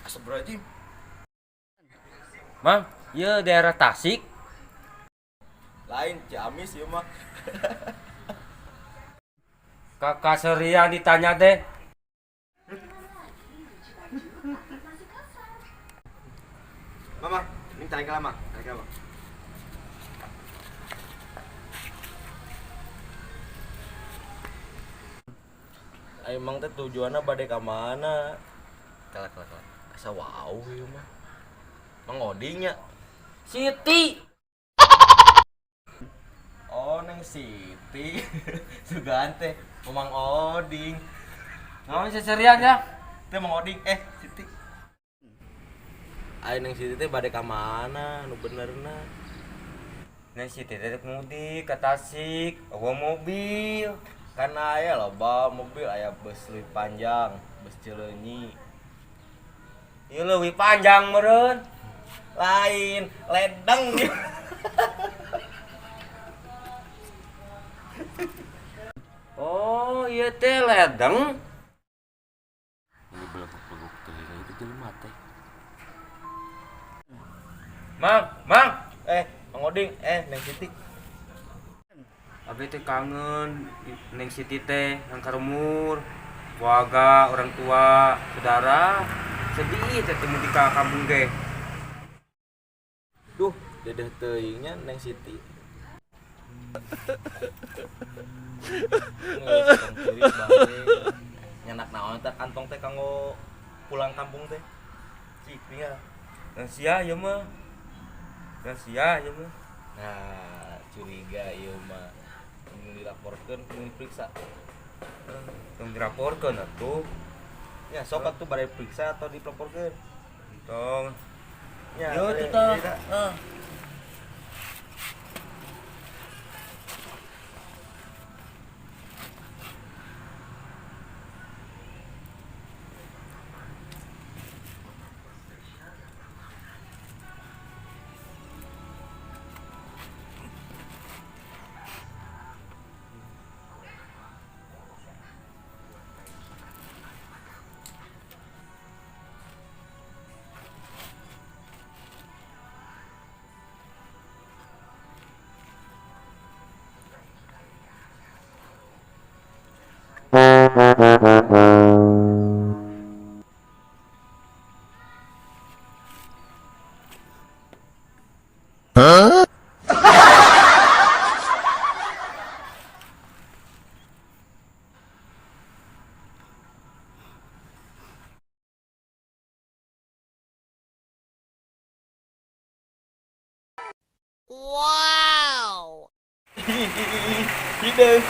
Astagfirullahaladzim. Mang, iya daerah Tasik. Lain Ciamis ya mah. Kakak Serian ditanya deh. Mama, ini tarik lama, tarik lama. Emang teh tujuannya bade ka mana? Kelak. Asa wow ieu mah. Mang Odingnya. Siti. Oh, Neng Siti. Sugan teh Mang Oding. Naon si Serian ya? Teh Mang Oding, Siti. Ayo Neng Siti teh bade ka mana? Nu benerna. Neng Siti teh mudik ke Tasik, bawa mobil. Karena aya loba mobil, aya bus leuwih panjang, bus Cileunyi. Ieu leuwih panjang meureun. Lain ledeng. Oh, ieu teh ledeng. Ini beleguk-beleguk teh itu jelema teh. Mang, Mang Oding, Neng Siti. abi teh kangen Neng Siti teh yang karumur. Keluarga, orang tua, saudara. Sedih teh temu di kampung ge. Duh, dedeh teuingnya Neng Siti. Geus kiri balik. Nyanak naon teh kantong teh kanggo pulang kampung teh. Cik tinggal. Rahasia ieu mah. Rahasia ieu mah. Nah, curiga ieu mah. Mun dilaporkeun, mun diperiksa. Tong dilaporkeun atuh. Ya, sok atuh bade periksa atau dilaporkeun. Tong. Ya, Yo bade tuh tah. periksa. Wow! Hideung.